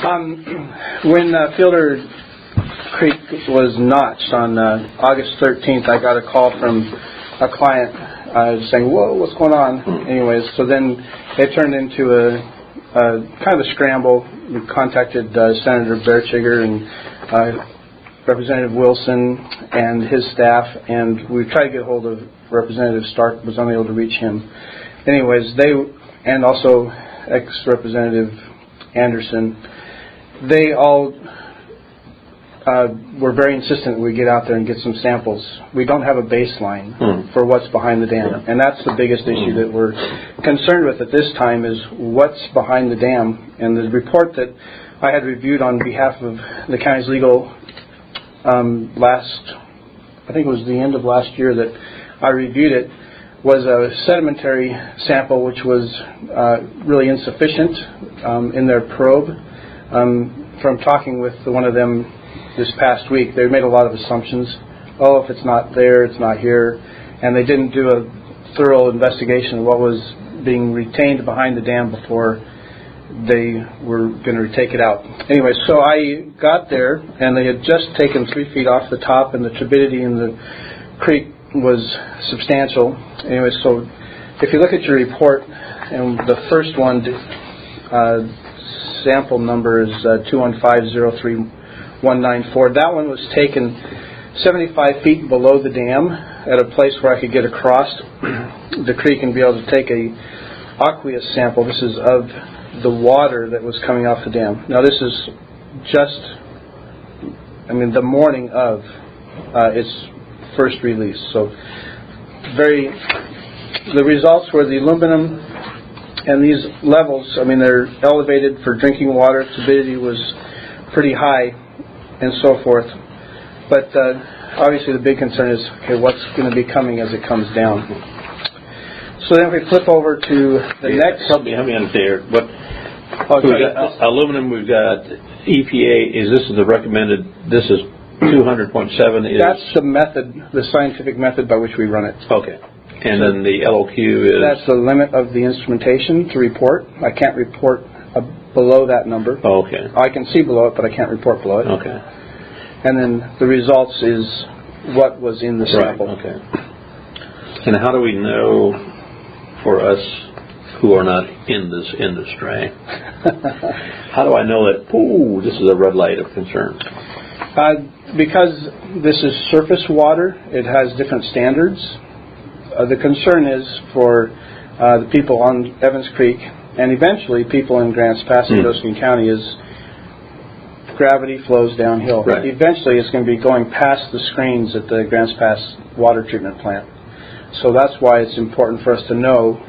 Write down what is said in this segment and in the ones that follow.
When Fielder Creek was notched on August 13th, I got a call from a client saying, "Whoa, what's going on?" Anyways, so then it turned into a kind of a scramble. We contacted Senator Berchiger and Representative Wilson and his staff, and we tried to get a hold of Representative Stark, was unable to reach him. Anyways, and also ex-Representative Anderson, they all were very insistent that we get out there and get some samples. We don't have a baseline for what's behind the dam, and that's the biggest issue that we're concerned with at this time is what's behind the dam. And the report that I had reviewed on behalf of the county's legal I think it was the end of last year that I reviewed it, was a sedimentary sample which was really insufficient in their probe. From talking with one of them this past week, they made a lot of assumptions. Oh, if it's not there, it's not here. And they didn't do a thorough investigation of what was being retained behind the dam before they were going to take it out. Anyway, so I got there, and they had just taken 3 feet off the top, and the turbidity in the creek was substantial. Anyway, so if you look at your report, and the first one, sample number is 215-03194. That one was taken 75 feet below the dam at a place where I could get across the creek and be able to take a aqueous sample. This is of the water that was coming off the dam. Now this is just, the morning of its first release. So the results were the aluminum and these levels, they're elevated for drinking water. Turbidity was pretty high and so forth. But obviously the big concern is, okay, what's going to be coming as it comes down? So then if we flip over to the next... Help me understand. We've got aluminum, we've got EPA. This is the recommended, this is 200.7 is... That's the method, the scientific method by which we run it. Okay. And then the LOQ is... That's the limit of the instrumentation to report. I can't report below that number. Oh, okay. I can see below it, but I can't report below it. Okay. And then the results is what was in the sample. Right, okay. And how do we know, for us who are not in this industry, how do I know that, this is a red light of concern? Because this is surface water, it has different standards. The concern is for the people on Evans Creek and eventually people in Grants Pass and Josephine County is gravity flows downhill. Right. Eventually it's going to be going past the screens at the Grants Pass water treatment plant. So that's why it's important for us to know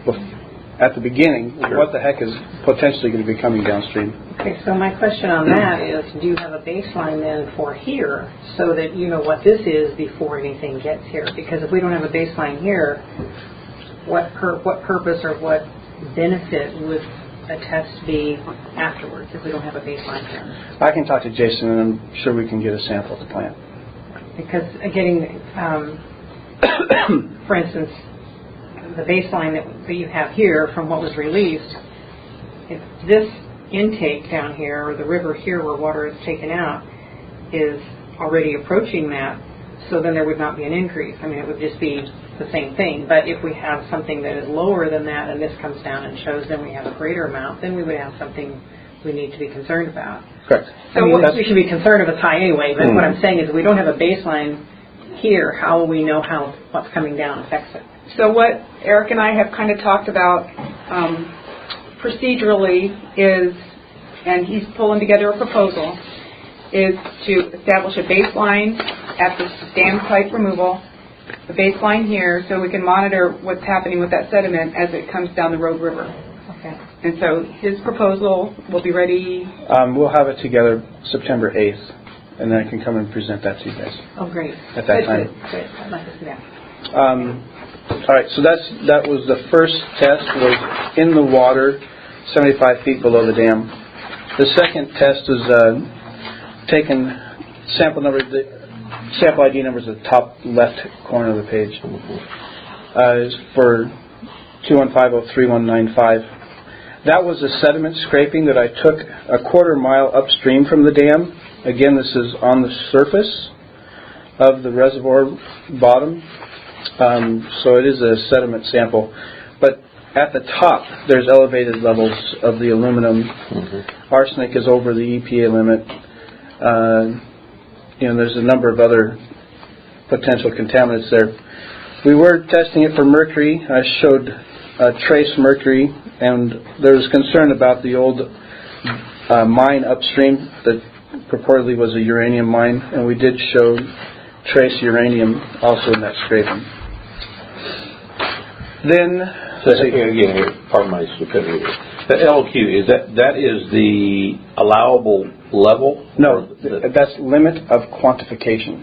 at the beginning what the heck is potentially going to be coming downstream. Okay, so my question on that is, do you have a baseline then for here so that you know what this is before anything gets here? Because if we don't have a baseline here, what purpose or what benefit would a test be afterwards if we don't have a baseline here? I can talk to Jason and I'm sure we can get a sample at the plant. Because getting, for instance, the baseline that you have here from what was released, if this intake down here, or the river here where water is taken out, is already approaching that, so then there would not be an increase. It would just be the same thing. But if we have something that is lower than that and this comes down and shows then we have a greater amount, then we would have something we need to be concerned about. Correct. We should be concerned if it's high anyway, but what I'm saying is if we don't have a baseline here, how will we know how what's coming down affects it? So what Eric and I have kind of talked about procedurally is, and he's pulling together a proposal, is to establish a baseline at the dam site removal, a baseline here, so we can monitor what's happening with that sediment as it comes down the Rogue River. Okay. And so his proposal will be ready. We'll have it together September 8th, and then I can come and present that to you guys. Oh, great. At that time. Great. I'd like to see that. All right, so that was the first test, was in the water, 75 feet below the dam. The second test is taken sample number, the sample ID number is the top left corner of the page. Is for 215-03195. That was a sediment scraping that I took a quarter-mile upstream from the dam. Again, this is on the surface of the reservoir bottom, so it is a sediment sample. But at the top, there's elevated levels of the aluminum. Arsenic is over the EPA limit. There's a number of other potential contaminants there. We were testing it for mercury. I showed trace mercury, and there was concern about the old mine upstream that purportedly was a uranium mine, and we did show trace uranium also in that scraping. Then, again, pardon my stupidity. The LQ, is that is the allowable level? No, that's limit of quantification.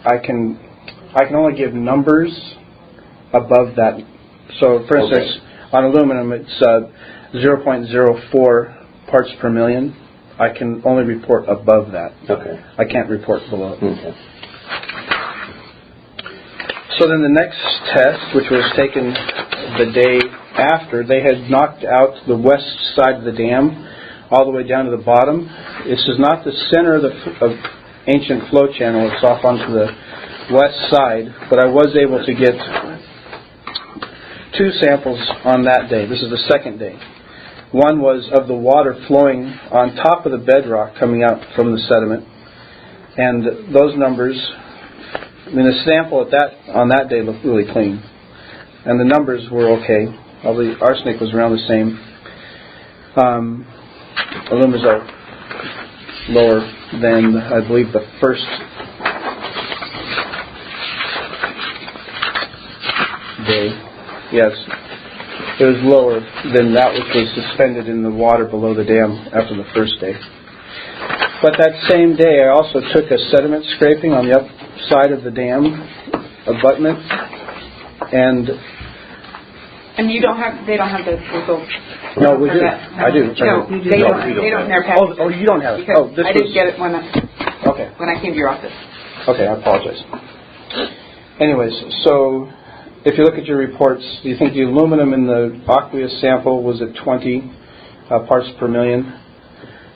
I can only give numbers above that. So, for instance, on aluminum, it's 0.04 parts per million. I can only report above that. Okay. I can't report below it. Okay. So then the next test, which was taken the day after, they had knocked out the west side of the dam all the way down to the bottom. This is not the center of the ancient flow channel. It's off onto the west side, but I was able to get 2 samples on that day. This is the second day. One was of the water flowing on top of the bedrock coming out from the sediment, and those numbers, the sample on that day looked really clean, and the numbers were okay. All the arsenic was around the same. Aluminum are lower than, I believe, the first day. Yes, it was lower than that which was suspended in the water below the dam after the first day. But that same day, I also took a sediment scraping on the upside of the dam abutment, and you don't have, they don't have the results. No, we do. I do. No, they don't in their package. Oh, you don't have it. Because this I didn't get it when I came to your office. Okay, I apologize. Anyways, so if you look at your reports, do you think the aluminum in the aqueous sample was at 20 parts per million?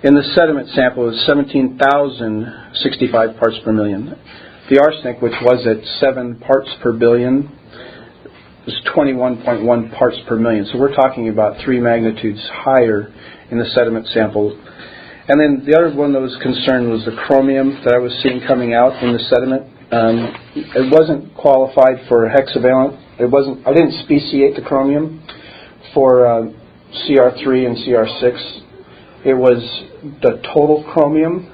In the sediment sample, it was 17,065 parts per million. The arsenic, which was at 7 parts per billion, was 21.1 parts per million. So we're talking about 3 magnitudes higher in the sediment sample. And then the other one that was concerned was the chromium that I was seeing coming out in the sediment. It wasn't qualified for hexavalent. I didn't speciate the chromium for CR3 and CR6. It was the total chromium,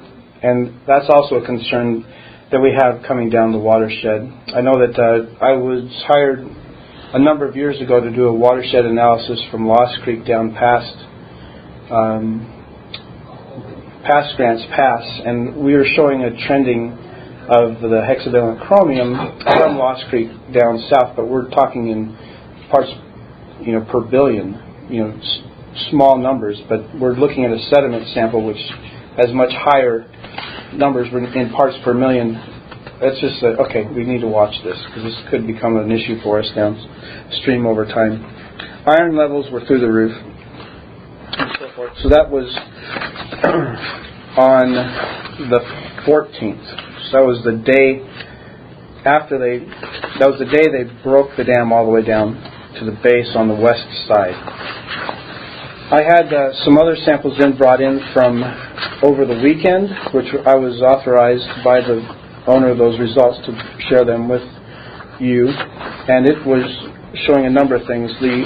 and that's also a concern that we have coming down the watershed. I know that I was hired a number of years ago to do a watershed analysis from Lost Creek down past Grants Pass, and we were showing a trending of the hexavalent chromium from Lost Creek down south, but we're talking in parts, per billion, small numbers, but we're looking at a sediment sample which has much higher numbers in parts per million. That's just okay, we need to watch this because this could become an issue for us downstream over time. Iron levels were through the roof and so forth. So that was on the 14th. So that was the day after that was the day they broke the dam all the way down to the base on the west side. I had some other samples then brought in from over the weekend, which I was authorized by the owner of those results to share them with you, and it was showing a number of things. The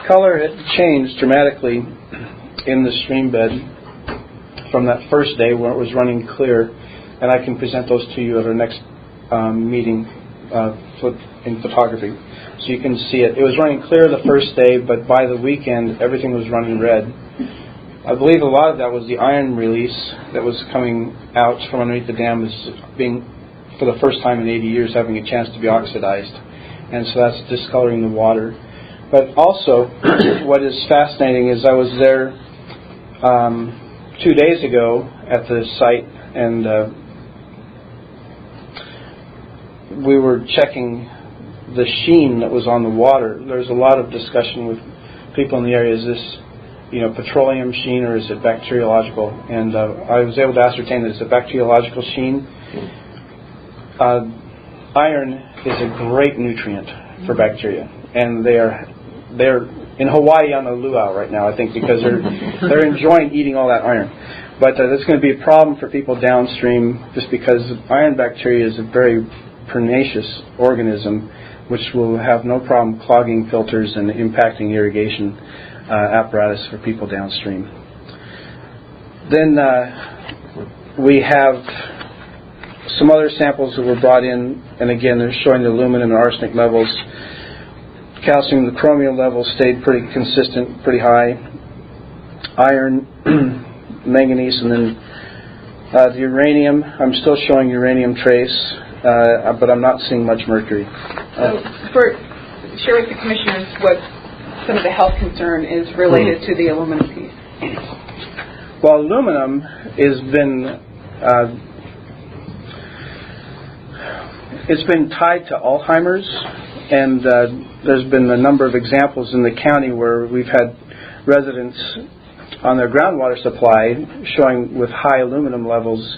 color had changed dramatically in the stream bed from that first day when it was running clear, and I can present those to you at our next meeting in photography. So you can see it. It was running clear the first day, but by the weekend, everything was running red. I believe a lot of that was the iron release that was coming out from underneath the dam is being, for the first time in 80 years, having a chance to be oxidized. And so that's discoloring the water. But also, what is fascinating is I was there 2 days ago at the site, and we were checking the sheen that was on the water. There's a lot of discussion with people in the area, is this, petroleum sheen or is it bacteriological? And I was able to ascertain that it's a bacteriological sheen. Iron is a great nutrient for bacteria, and they're in Hawaii on a luau right now, I think, because they're enjoying eating all that iron. But that's going to be a problem for people downstream, just because iron bacteria is a very pernicious organism, which will have no problem clogging filters and impacting irrigation apparatus for people downstream. Then we have some other samples that were brought in, and again, they're showing the aluminum and arsenic levels. Calcium, the chromium levels stayed pretty consistent, pretty high. Iron, manganese, and then the uranium. I'm still showing uranium trace, but I'm not seeing much mercury. Share with the commissioners what some of the health concern is related to the aluminum piece. Well, aluminum has been it's been tied to Alzheimer's, and there's been a number of examples in the county where we've had residents on their groundwater supply showing with high aluminum levels,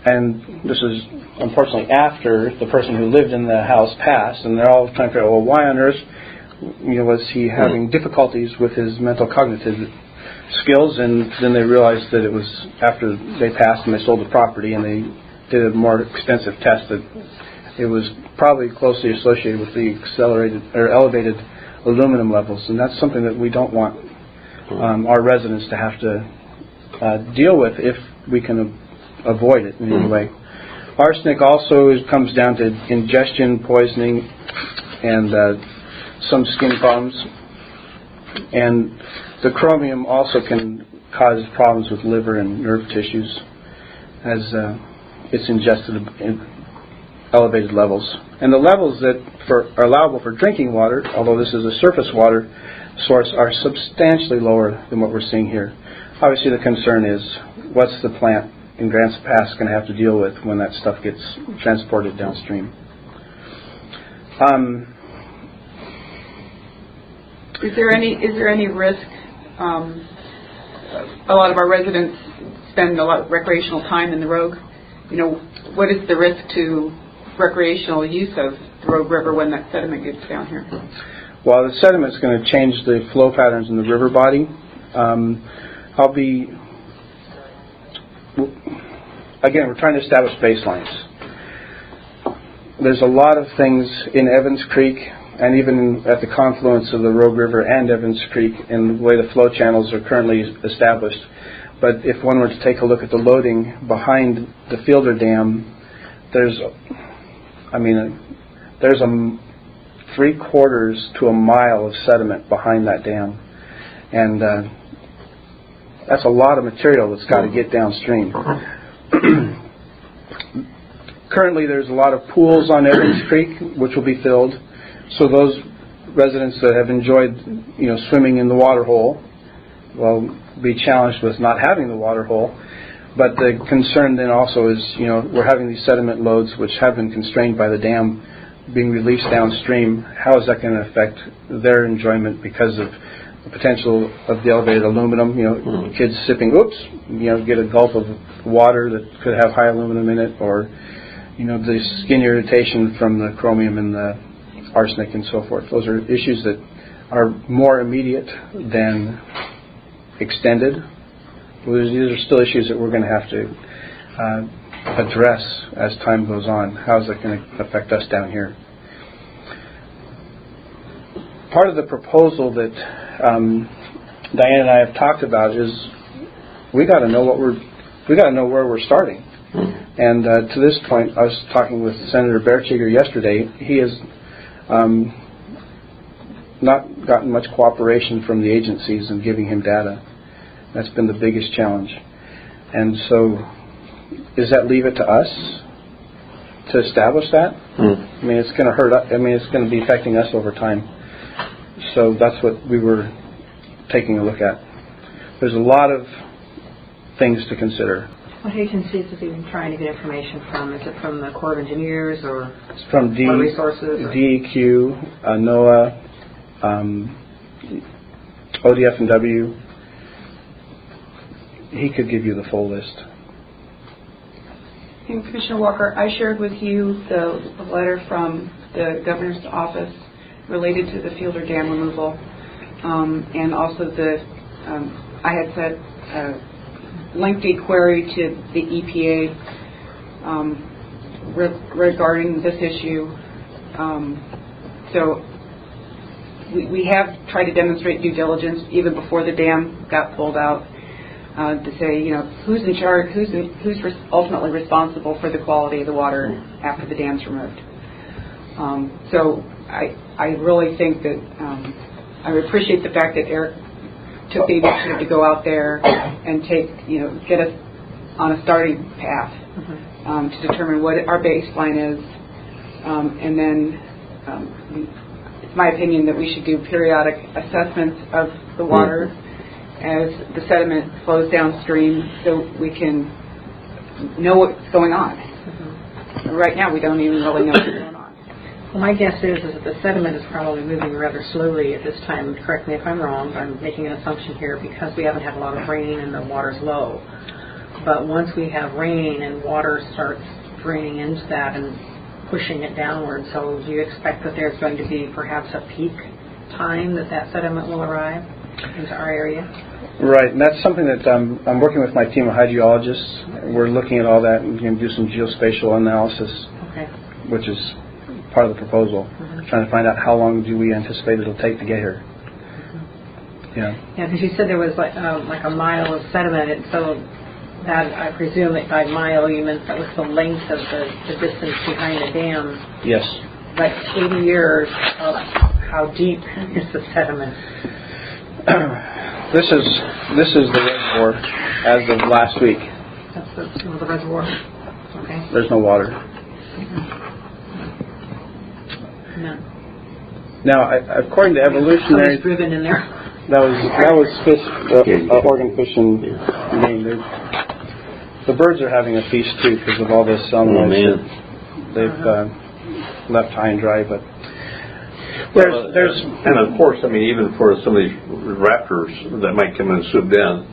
and this is unfortunately after the person who lived in the house passed, and they're all trying to figure out, well, why on earth was he having difficulties with his mental cognitive skills? And then they realized that it was after they passed and they sold the property, and they did a more extensive test that it was probably closely associated with the elevated aluminum levels, and that's something that we don't want our residents to have to deal with if we can avoid it in any way. Arsenic also comes down to ingestion, poisoning, and some skin problems. And the chromium also can cause problems with liver and nerve tissues as it's ingested in elevated levels. And the levels that are allowable for drinking water, although this is a surface water source, are substantially lower than what we're seeing here. Obviously the concern is, what's the plant in Grants Pass going to have to deal with when that stuff gets transported downstream? Is there any risk? A lot of our residents spend a lot of recreational time in the Rogue. What is the risk to recreational use of the Rogue River when that sediment gets down here? Well, the sediment is going to change the flow patterns in the river body. Again, we're trying to establish baselines. There's a lot of things in Evans Creek and even at the confluence of the Rogue River and Evans Creek in the way the flow channels are currently established. But if one were to take a look at the loading behind the Fielder Dam, there's a 3/4 to a mile of sediment behind that dam. And that's a lot of material that's got to get downstream. Currently there's a lot of pools on Evans Creek which will be filled. So those residents that have enjoyed, swimming in the water hole will be challenged with not having the water hole. But the concern then also is, we're having these sediment loads which have been constrained by the dam being released downstream. How is that going to affect their enjoyment because of the potential of the elevated aluminum? Kids sipping, get a gulp of water that could have high aluminum in it, or, the skin irritation from the chromium and the arsenic and so forth. Those are issues that are more immediate than extended. These are still issues that we're going to have to address as time goes on. How is that going to affect us down here? Part of the proposal that Diane and I have talked about is we got to know where we're starting. And to this point, I was talking with Senator Berchiger yesterday. He has not gotten much cooperation from the agencies in giving him data. That's been the biggest challenge. And so, does that leave it to us to establish that? It's going to hurt. It's going to be affecting us over time. So that's what we were taking a look at. There's a lot of things to consider. What agencies is he trying to get information from? Is it from the Corps of Engineers or it's from resources? DEQ, NOAA, ODF&W. He could give you the full list. And Commissioner Walker, I shared with you the letter from the governor's office related to the Fielder Dam removal, and also I had sent a lengthy query to the EPA regarding this issue. So we have tried to demonstrate due diligence even before the dam got pulled out, to say, who's in charge, who's ultimately responsible for the quality of the water after the dam's removed. So I really think that I appreciate the fact that Eric took the initiative to go out there and get us on a starting path to determine what our baseline is, and then it's my opinion that we should do periodic assessments of the water as the sediment flows downstream, so we can know what's going on. Right now, we don't even really know what's going on. Well, my guess is that the sediment is probably moving rather slowly at this time. Correct me if I'm wrong, but I'm making an assumption here because we haven't had a lot of rain and the water's low. But once we have rain and water starts draining into that and pushing it downward, so do you expect that there's going to be perhaps a peak time that sediment will arrive into our area? Right, and that's something that I'm working with my team of hydrologists. We're looking at all that and going to do some geospatial analysis, which is part of the proposal, trying to find out how long do we anticipate it'll take to get here. Yeah, because you said there was like a mile of sediment, and so that, I presume that by mile you meant that was the length of the distance behind the dam. Yes. But 80 years of how deep is the sediment? This is the reservoir as of last week. That's the reservoir. Okay. There's no water. No. Now, according to evolutionary, Somebody's driven in there. that was fish, organ fish and Maine. The birds are having a feast too because of all this sunlight. They've left high and dry, but. And of course, I mean, even for some of these raptors that might come and swoop down,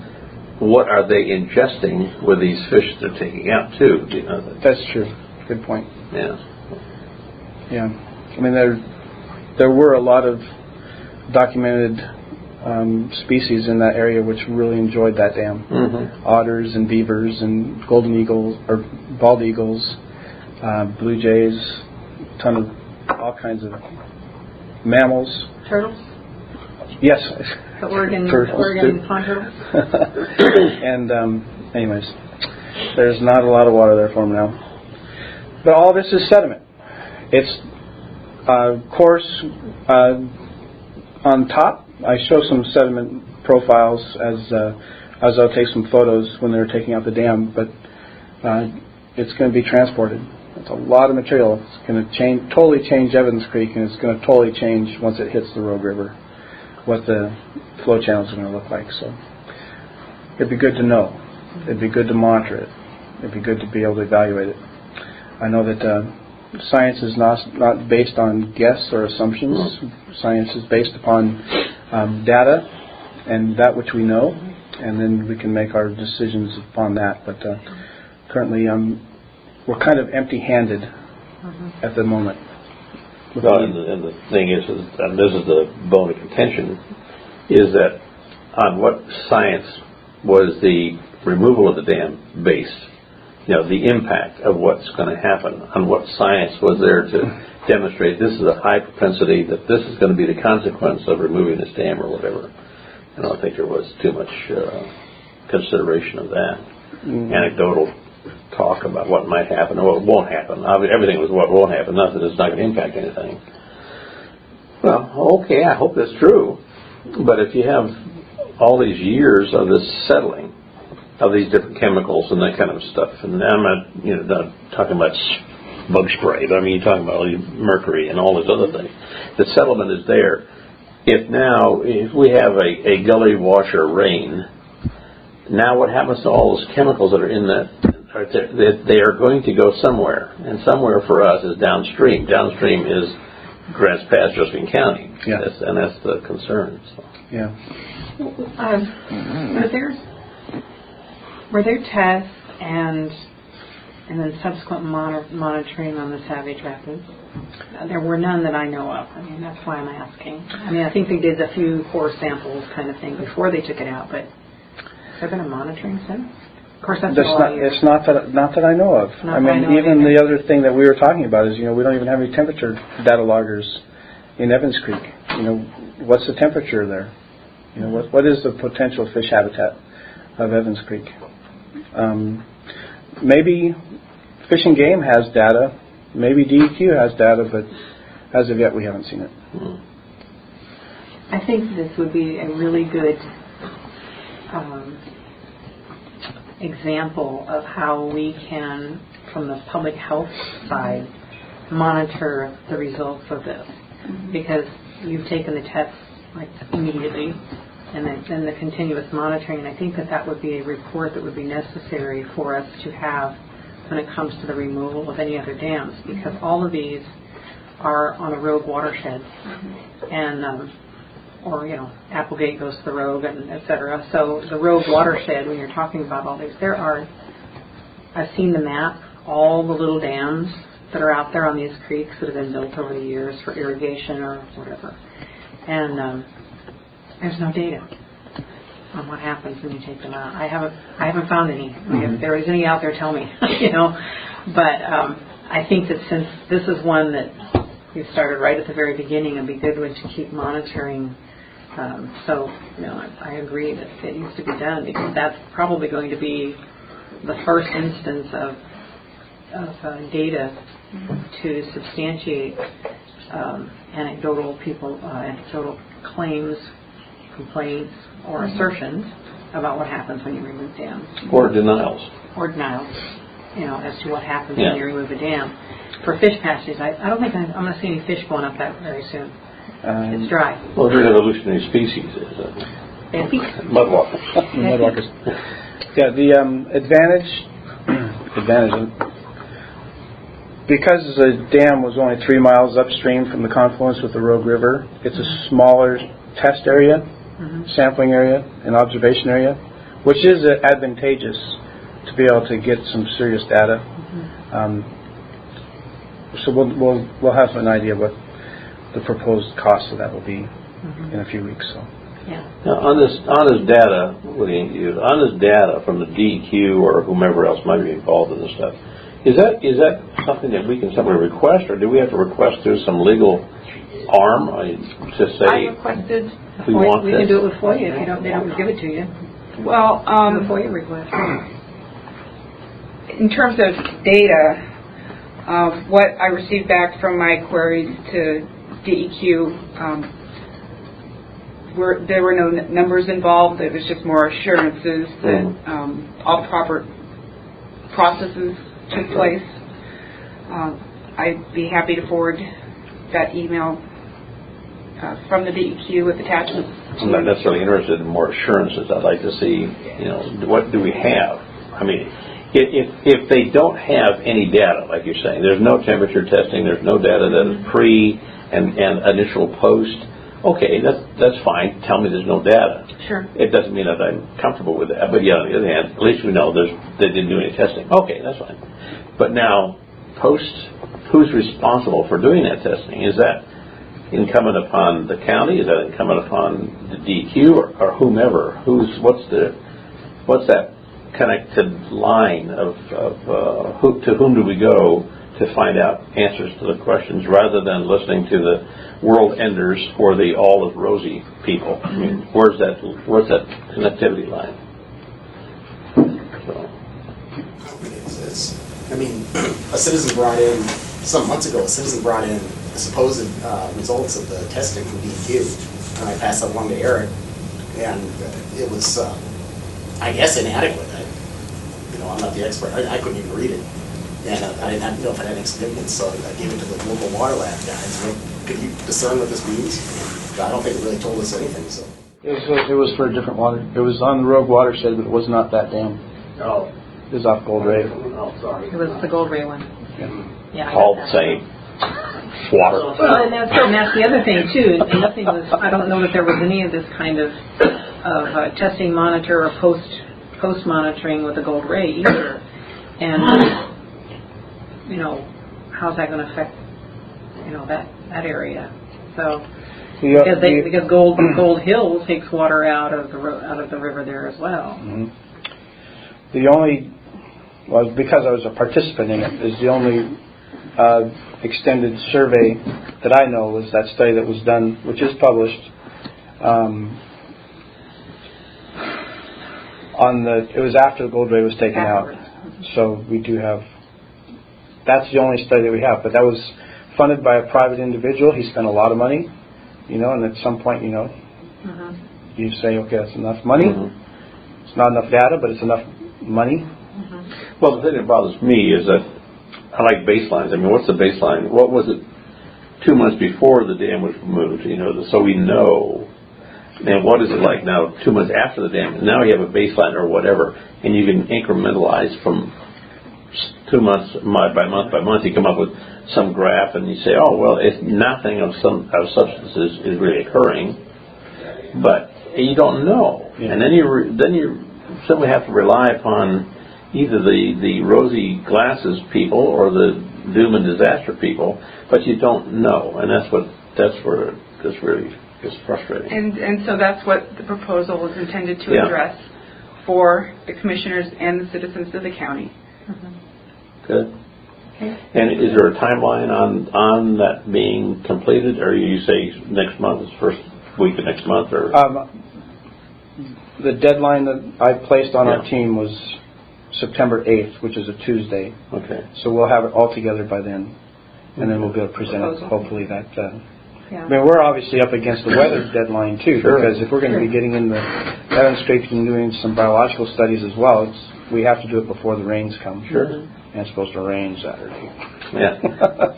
what are they ingesting with these fish they're taking out too? Do you know that? That's true. Good point. Yeah. Yeah. I mean, there were a lot of documented species in that area which really enjoyed that dam. Otters and beavers and golden eagles or bald eagles, blue jays, ton of all kinds of mammals. Turtles? Yes. The Oregon pond turtles? And anyways, there's not a lot of water there for them now. But all this is sediment. It's coarse on top. I show some sediment profiles as I'll take some photos when they're taking out the dam, but it's going to be transported. It's a lot of material. It's going to totally change Evans Creek, and it's going to totally change once it hits the Rogue River what the flow channels are going to look like. So it'd be good to know. It'd be good to monitor it. It'd be good to be able to evaluate it. I know that science is not based on guess or assumptions. Science is based upon data and that which we know, and then we can make our decisions upon that. But currently, we're kind of empty-handed at the moment. Well, and the thing is, and this is the bone of contention, is that on what science was the removal of the dam based? The impact of what's going to happen, on what science was there to demonstrate this is a high propensity, that this is going to be the consequence of removing this dam or whatever. I don't think there was too much consideration of that. Anecdotal talk about what might happen or what won't happen. Everything was what won't happen, not that it's not going to impact anything. Well, okay, I hope that's true. But if you have all these years of this settling of these different chemicals and that kind of stuff, and I'm not talking about bug spray, but I mean, you're talking about mercury and all those other things. The settlement is there. If we have a gully washer rain, now what happens to all those chemicals that are in that? They are going to go somewhere, and somewhere for us is downstream. Downstream is Grants Pass, Josephine County, yeah. And that's the concern. So. Yeah. Were there tests and then subsequent monitoring on the Savage Rapids? There were none that I know of. I mean, that's why I'm asking. I mean, I think they did a few core samples kind of thing before they took it out, but has there been a monitoring since? Of course, that's it's not that I know of. I mean, even the other thing that we were talking about is, we don't even have any temperature data loggers in Evans Creek. What's the temperature there? What is the potential fish habitat of Evans Creek? Maybe Fish and Game has data. Maybe DEQ has data, but as of yet, we haven't seen it. I think this would be a really good example of how we can, from the public health side, monitor the results of this. Because you've taken the tests like immediately, and then the continuous monitoring. And I think that would be a report that would be necessary for us to have when it comes to the removal of any other dams, because all of these are on a rogue watershed, and Applegate goes to the rogue, and et cetera. So the rogue watershed, when you're talking about all these, I've seen the map, all the little dams that are out there on these creeks that have been built over the years for irrigation or whatever. And there's no data on what happens when you take them out. I haven't found any. I mean, if there is any out there, tell me. But I think that since this is one that we started right at the very beginning, it'd be a good one to keep monitoring. I agree that it needs to be done, because that's probably going to be the first instance of data to substantiate anecdotal claims, complaints, or assertions about what happens when you remove dams. Or denials. As to what happens when you remove a dam. For fish passages, I don't think I'm going to see any fish going up that very soon. It's dry. Well, there's evolutionary species. Mudwalkers. Mudwalkers. Yeah, the advantage, because the dam was only 3 miles upstream from the confluence with the Rogue River, it's a smaller test area, sampling area, and observation area, which is advantageous to be able to get some serious data. So we'll have an idea what the proposed cost of that will be in a few weeks. So. Yeah. Now, on this data, from the DEQ or whomever else might be involved in this stuff, is that something that we can simply request, or do we have to request through some legal arm to say I requested. we want we this? can do it with FOIA if they don't give it to you. Well, The FOIA request. in terms of data, what I received back from my queries to DEQ, there were no numbers involved. It was just more assurances that all proper processes took place. I'd be happy to forward that email from the DEQ with attachments. I'm not necessarily interested in more assurances. I'd like to see, what do we have? I mean, if they don't have any data, like you're saying, there's no temperature testing, there's no data that is pre and initial post, okay, that's fine. Tell me there's no data. Sure. It doesn't mean that I'm comfortable with that. But yeah, on the other hand, at least we know they didn't do any testing. Okay, that's fine. But now, post, who's responsible for doing that testing? Is that incumbent upon the county? Is that incumbent upon the DEQ or whomever? What's that connected line of to whom do we go to find out answers to the questions, rather than listening to the world enders or the all is rosy people? I mean, where's that connectivity line? I mean, a citizen brought in, some months ago, the supposed results of the testing from DEQ, and I passed that along to Eric, and it was, I guess, inadequate. I'm not the expert. I couldn't even read it, and I didn't know if it had any significance, so I gave it to the local water lab guys. Could you discern what this means? I don't think it really told us anything. So it was for a different water. It was on the Rogue watershed, but it was not that dam. Oh. It was off Gold Ray. Oh, sorry. It was the Gold Ray one. Yeah. All the same. Water. Well, and that's the other thing too. Nothing was. I don't know that there was any of this kind of testing monitor or post monitoring with the gold ray either. And, how's that going to affect, that area? So, because Gold Hill takes water out of the river there as well. Mm-hmm. Because I was a participant in it, is the only extended survey that I know was that study that was done, which is published. It was after the gold ray was taken out, so we do have. That's the only study that we have, but that was funded by a private individual. He spent a lot of money, and at some point, you say, okay, that's enough money. Mm-hmm. It's not enough data, but it's enough money. Mm-hmm. Well, the thing that bothers me is that I like baselines. I mean, what's the baseline? What was it 2 months before the dam was removed? So we know. And what is it like now 2 months after the dam? Now you have a baseline or whatever, and you can incrementalize from 2 months by month. You come up with some graph, and you say, oh well, if nothing of substances is really occurring, but you don't know, and then you simply have to rely upon either the rosy glasses people or the doom and disaster people, but you don't know, and that's where this really is frustrating. And so that's what the proposal is intended to address for the commissioners and the citizens of the county. Mm-hmm. Good. Okay. And is there a timeline on that being completed, or you say next month, is first week of next month, or? The deadline that I placed on our team was September 8th, which is a Tuesday. Okay. So we'll have it all together by then, and then we'll be able to present it, hopefully that. Yeah. I mean, we're obviously up against the weather deadline too, because if we're going to be getting in the heaven scraping and doing some biological studies as well, we have to do it before the rains come. Sure. And it's supposed to rain Saturday. Yeah.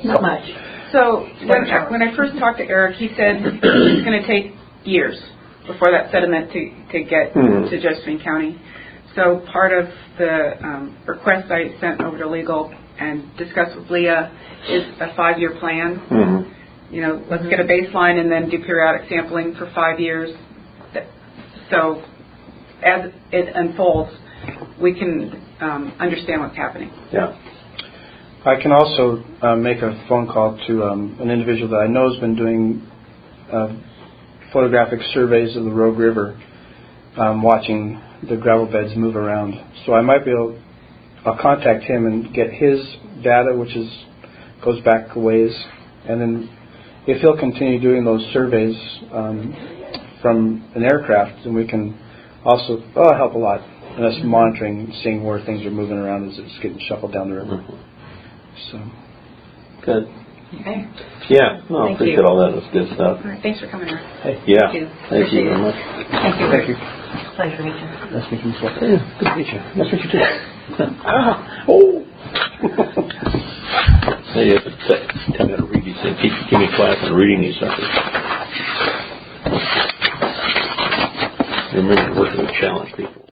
Not much. So when I first talked to Eric, he said it's going to take years before that sediment to get to Josephine County. So part of the request I sent over to legal and discussed with Leah is a 5-year plan. Mm-hmm. Let's get a baseline and then do periodic sampling for 5 years. So as it unfolds, we can understand what's happening. Yeah. I can also make a phone call to an individual that I know has been doing photographic surveys of the Rogue River, watching the gravel beds move around. So I might be able. I'll contact him and get his data, which goes back a ways, and then if he'll continue doing those surveys from an aircraft, then we can also help a lot in us monitoring, seeing where things are moving around as it's getting shuffled down the river. Mm-hmm. So good. Okay. Yeah, no, I appreciate all that. That's good stuff. All right, thanks for coming here. hey, Yeah, Thank you. very much. Thank you. thank you. Pleasure to meet you. Nice meeting you. Yeah, good to meet you. Nice to meet you too. Oh. Hey, you have to tell me how to read these things. Give me a class on reading these suckers. Remember working with challenged people.